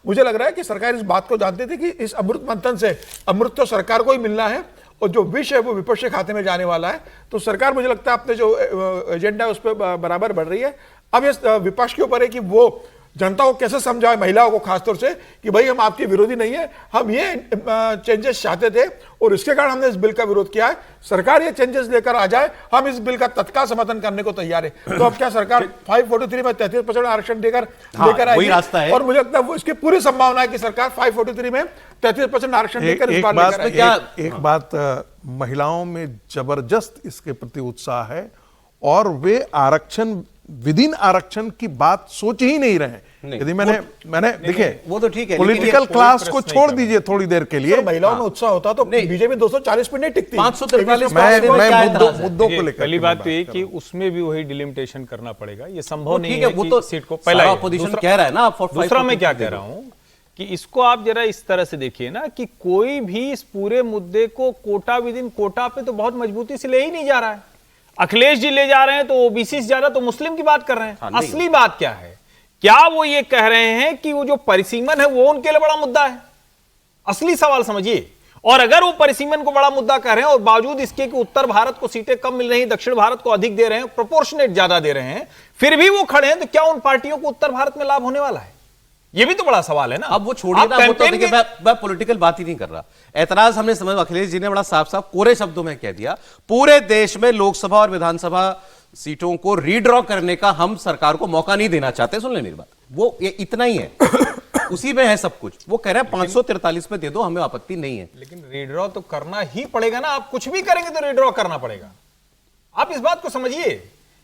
मुझे लग रहा है कि सरकार इस बात को जानती थी कि इस अमृत मंथन से अमृत तो सरकार को ही मिलना है और जो विष है वो विपक्ष के खाते में जाने वाला है। तो सरकार मुझे लगता है अपने जो एजेंडा है उस पर बराबर बढ़ रही है। अब ये विपक्ष के ऊपर है कि वो जनता को कैसे समझाए, महिलाओं को खासतौर से, कि भाई हम आपके विरोधी नहीं है, हम ये चेंजेस चाहते थे और इसके कारण हमने इस बिल का विरोध किया है। सरकार ये चेंजेस लेकर आ जाए, हम इस बिल का तत्काल समर्थन करने को तैयार है। तो अब क्या सरकार 543 में 33% आरक्षण लेकर आएगी? और मुझे लगता है वो इसकी पूरी संभावना है कि सरकार 543 में 33% आरक्षण लेकर इस बार लेकर आएगी। एक बात, महिलाओं में जबरदस्त इसके प्रति उत्साह है और वे आरक्षण, विदिन आरक्षण की बात सोच ही नहीं रहे। यदि मैंने देखिए, वो तो ठीक है, पॉलिटिकल क्लास को छोड़ दीजिए थोड़ी देर के लिए। महिलाओं में उत्साह होता तो बीजेपी 240 पे नहीं टिकती। 543 मुद्दों को लेकर पहली बात तो ये कि उसमें भी वही डिलिमिटेशन करना पड़ेगा। ये संभव नहीं है वो तो सीट को पहला अपोजिशन कह रहा है ना। दूसरा मैं क्या कह रहा हूं कि इसको आप जरा इस तरह से देखिए ना कि कोई भी इस पूरे मुद्दे को कोटा विदिन कोटा पे तो बहुत मजबूती से ले ही नहीं जा रहा है। अखिलेश जी ले जा रहे हैं तो ओबीसी से जा रहा, तो मुस्लिम की बात कर रहे हैं। असली बात क्या है? क्या वो ये कह रहे हैं कि वो जो परिसीमन है वो उनके लिए बड़ा मुद्दा है? असली सवाल समझिए। और अगर वो परिसीमन को बड़ा मुद्दा कह रहे हैं और बावजूद इसके कि उत्तर भारत को सीटें कम मिल रही, दक्षिण भारत को अधिक दे रहे हैं, प्रोपोर्शनेट ज्यादा दे रहे हैं, फिर भी वो खड़े हैं, तो क्या उन पार्टियों को उत्तर भारत में लाभ होने वाला है? ये भी तो बड़ा सवाल है ना। अब वो छोड़िए ना, वो तो देखिए मैं पॉलिटिकल बात ही नहीं कर रहा। ऐतराज हमने समझ, अखिलेश जी ने बड़ा साफ साफ कोरे शब्दों में कह दिया, पूरे देश में लोकसभा और विधानसभा सीटों को रीड्रॉ करने का हम सरकार को मौका नहीं देना चाहते। सुन ले मेरी बात, वो ये इतना ही है, उसी में है सब कुछ। वो कह रहे हैं 543 में दे दो, हमें आपत्ति नहीं है। लेकिन रीड्रॉ तो करना ही पड़ेगा ना। आप कुछ भी करेंगे तो रीड्रॉ करना पड़ेगा। आप इस बात को समझिए।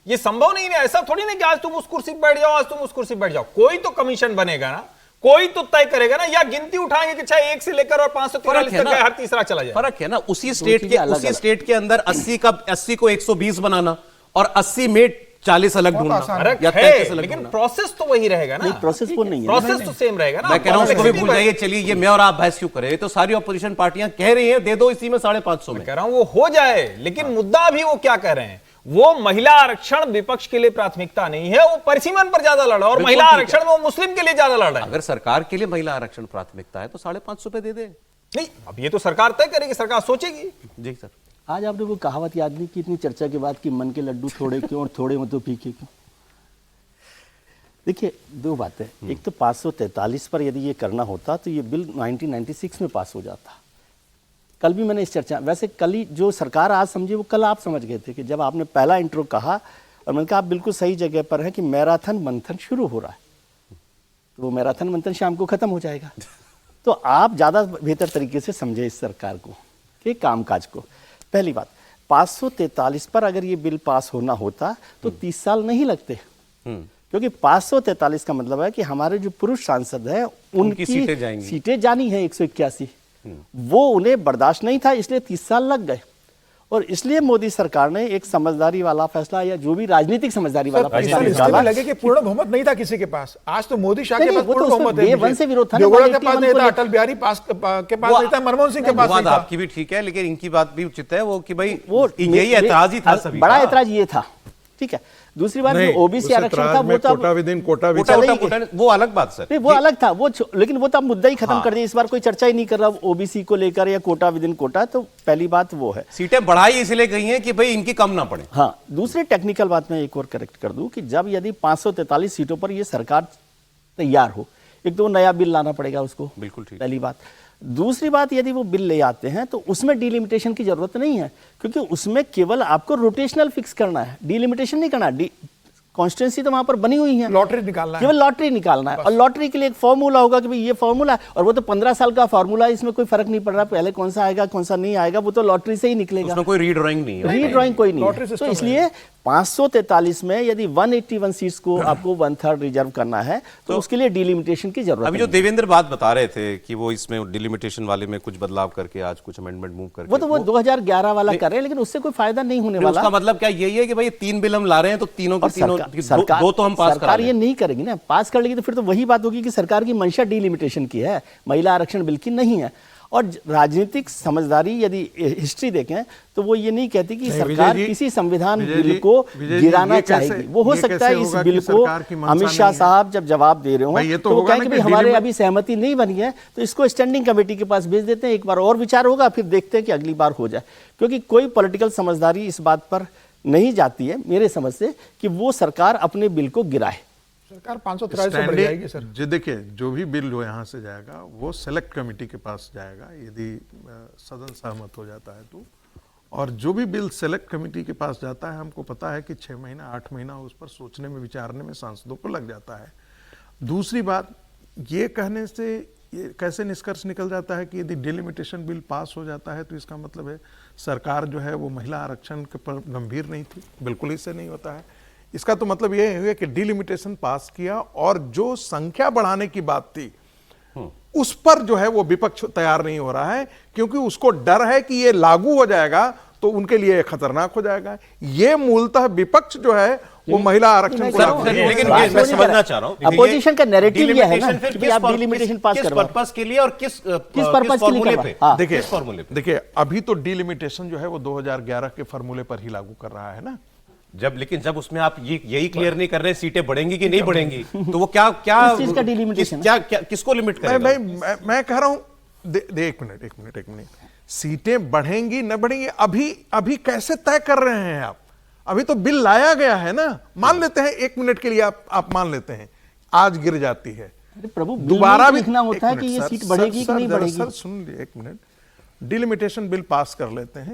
ये संभव नहीं है। ऐसा थोड़ी नहीं कि आज तुम उस कुर्सी पर बैठ जाओ, आज तुम उस कुर्सी पर बैठ जाओ। कोई तो कमीशन बनेगा ना, कोई तो तय करेगा ना, या गिनती उठाएंगे कि चाहे 1 से लेकर और 543 तक हर तीसरा चला जाए। फर्क है ना। उसी स्टेट के अंदर 80 को 120 बनाना और 80 में 40 अलग ढूंढना, या 33 अलग, लेकिन प्रोसेस तो वही रहेगा ना। प्रोसेस वो नहीं है, प्रोसेस तो सेम रहेगा ना। मैं कह रहा हूं उसको भी भूल जाइए। चलिए, ये मैं और आप बहस क्यों करें? तो सारी ऑपोजिशन पार्टियां कह रही हैं दे दो इसी में 550 में। कह रहा हूं वो हो जाए, लेकिन मुद्दा भी वो क्या कह रहे हैं, वो महिला आरक्षण विपक्ष के लिए प्राथमिकता नहीं है, वो परिसीमन पर ज्यादा लड़ रहा है। और महिला आरक्षण में वो मुस्लिम के लिए ज्यादा लड़ रहा है। अगर सरकार के लिए महिला आरक्षण प्राथमिकता है तो 550 पे दे दे। नहीं, अब ये तो सरकार तय करेगी, सरकार सोचेगी। जी सर। आज आपने वो कहावत याद नहीं की, इतनी चर्चा के बाद कि मन के लड्डू थोड़े क्यों और थोड़े मतलब फीके क्यों। देखिए, दो बातें। एक तो 543 पर यदि ये करना होता तो ये बिल 1996 में पास हो जाता। कल भी मैंने इस चर्चा, वैसे कल ही जो सरकार आज समझी वो कल आप समझ गए थे कि जब आपने पहला इंट्रो कहा और मैंने कहा आप बिल्कुल सही जगह पर हैं कि मैराथन मंथन शुरू हो रहा है, तो वो मैराथन मंथन शाम को खत्म हो जाएगा। तो आप ज़्यादा बेहतर तरीके से समझे इस सरकार को कि कामकाज को। पहली बात, 543 पर अगर ये बिल पास होना होता तो 30 साल नहीं लगते, क्योंकि 543 का मतलब है कि हमारे जो पुरुष सांसद हैं उनकी सीटें जानी है 181, वो उन्हें बर्दाश्त नहीं था, इसलिए 30 साल लग गए। और इसलिए मोदी सरकार ने एक समझदारी वाला फैसला, या जो भी राजनीतिक समझदारी वाला फैसला निकाला। लगे कि पूर्ण बहुमत नहीं था किसी के पास। आज तो मोदी शाह के पास पूर्ण बहुमत है। वन से विरोध था, देवगौड़ा के पास नहीं था, अटल बिहारी के पास नहीं था, मनमोहन सिंह के पास नहीं था। आपकी भी ठीक है, लेकिन इनकी बात भी उचित है वो कि भाई वो यही ऐतराज ही था सभी। बड़ा ऐतराज ये था, ठीक है। दूसरी बात, ओबीसी आरक्षण था वो तो वो अलग बात सर, वो अलग था वो, लेकिन वो तो अब मुद्दा ही खत्म कर दिया। इस बार कोई चर्चा ही नहीं कर रहा ओबीसी को लेकर या कोटा विद इन कोटा। तो पहली बात वो है, सीटें बढ़ाई इसलिए गई हैं कि भाई इनकी कम ना पड़े। हाँ, दूसरी टेक्निकल बात में एक और करेक्ट कर दूं कि जब यदि 543 सीटों पर ये सरकार तैयार हो, एक तो वो नया बिल लाना पड़ेगा उसको, बिल्कुल ठीक, पहली बात। दूसरी बात, यदि वो बिल ले आते हैं तो उसमें डिलिमिटेशन की जरूरत नहीं है, क्योंकि उसमें केवल आपको रोटेशनल फिक्स करना है, डिलिमिटेशन नहीं करना। कॉन्स्टिट्यूंसी तो वहां पर बनी हुई है, लॉटरी निकालना है, केवल लॉटरी निकालना है। और लॉटरी के लिए एक फॉर्मूला होगा कि भाई ये फॉर्मूला है, और वो तो 15 साल का फॉर्मूला है, इसमें कोई फर्क नहीं पड़ रहा पहले कौन सा आएगा कौन सा नहीं आएगा, वो तो लॉटरी से ही निकलेगा, उसमें कोई रीड्रॉइंग नहीं है, रीड्रॉइंग कोई नहीं है। तो इसलिए 543 में यदि 181 सीट्स को आपको 1/3 रिजर्व करना है तो उसके लिए डिलिमिटेशन की जरूरत है। अभी जो देवेंद्र बात बता रहे थे कि वो इसमें डिलिमिटेशन वाले में कुछ बदलाव करके आज कुछ अमेंडमेंट मूव करके, वो तो वो 2011 वाला कर रहे हैं, लेकिन उससे कोई फायदा नहीं होने वाला। उसका मतलब क्या यही है कि भाई 3 बिल हम ला रहे हैं तो तीनों की तीनों दो तो हम पास करा सरकार ये नहीं करेगी ना, पास कर लेगी तो फिर तो वही बात होगी कि सरकार की मंशा डिलिमिटेशन की है, महिला आरक्षण बिल की नहीं है। और राजनीतिक समझदारी यदि हिस्ट्री देखें तो वो ये नहीं कहती कि नहीं, सरकार विजय जी, किसी संविधान विजय बिल जी, को विजय जी, गिराना ये कैसे- चाहेगी। वो हो ये सकता कैसे है इस होगा बिल कि को सरकार की मंशा अमित शाह नहीं है? साहब जब जवाब दे रहे हो भाई, ये तो तो वो होगा कहेंगे ना भाई कि हमारे दिल्ली में- अभी सहमति नहीं बनी है, तो इसको स्टैंडिंग कमेटी के पास भेज देते हैं, एक बार और विचार होगा, फिर देखते हैं कि अगली बार हो जाए। क्योंकि कोई पॉलिटिकल समझदारी इस बात पर नहीं जाती है मेरे समझ से कि वो सरकार अपने बिल को गिराए। सरकार 543 से बढ़ जाएगी सर। जी देखिए, जो भी बिल जो यहाँ से जाएगा वो सेलेक्ट कमेटी के पास जाएगा, यदि सदन सहमत हो जाता है तो। और जो भी बिल सेलेक्ट कमेटी के पास जाता है, हमको पता है कि 6 महीना 8 महीना उस पर सोचने में विचारने में सांसदों को लग जाता है। दूसरी बात, ये कहने से ये कैसे निष्कर्ष निकल जाता है कि यदि डिलिमिटेशन बिल पास हो जाता है तो इसका मतलब है सरकार जो है वो महिला आरक्षण के पर गंभीर नहीं थी। बिल्कुल इससे नहीं होता है। इसका तो मतलब ये है कि डिलिमिटेशन पास किया और जो संख्या बढ़ाने की बात थी उस पर जो है वो विपक्ष तैयार नहीं हो रहा है, क्योंकि उसको डर है कि ये लागू हो जाएगा तो उनके लिए खतरनाक हो जाएगा। ये मूलतः विपक्ष जो है वो महिला आरक्षण को लागू लेकिन करेगा। लेकिन बात ये मैं वो नहीं समझना कर चाह रहा हूँ, अपोजिशन का नैरेटिव ये है ना delimitation फिर कि किस आप पर- डिलिमिटेशन पास किस करवाओ। पर्पस के लिए और किस पर्पस के लिए फॉर्मूले करवाओ? पे? हाँ। देखिए किस फॉर्मूले पे? देखिए, अभी तो डिलिमिटेशन जो है वो 2011 के फॉर्मूले पर ही लागू कर रहा है ना। लेकिन जब उसमें आप ये यही क्लियर नहीं कर रहे सीटें बढ़ेंगी कि नहीं बढ़ेंगी, तो वो क्या क्या किस चीज का delimitation है? क्या किसको लिमिट करेगा? मैं कह रहा हूं, एक मिनट, सीटें बढ़ेंगी न बढ़ेंगी अभी कैसे तय कर रहे हैं आप? अभी तो बिल लाया गया है ना। मान लेते हैं 1 मिनट के लिए आप मान लेते हैं आज गिर जाती है, अरे प्रभु, बिल दोबारा में भी लिखना होता है एक कि मिनट, ये सर, सीट सर, बढ़ेगी कि सर, नहीं जरा बढ़ेगी। सर सुन लीजिए 1 मिनट। डिलिमिटेशन बिल पास कर लेते हैं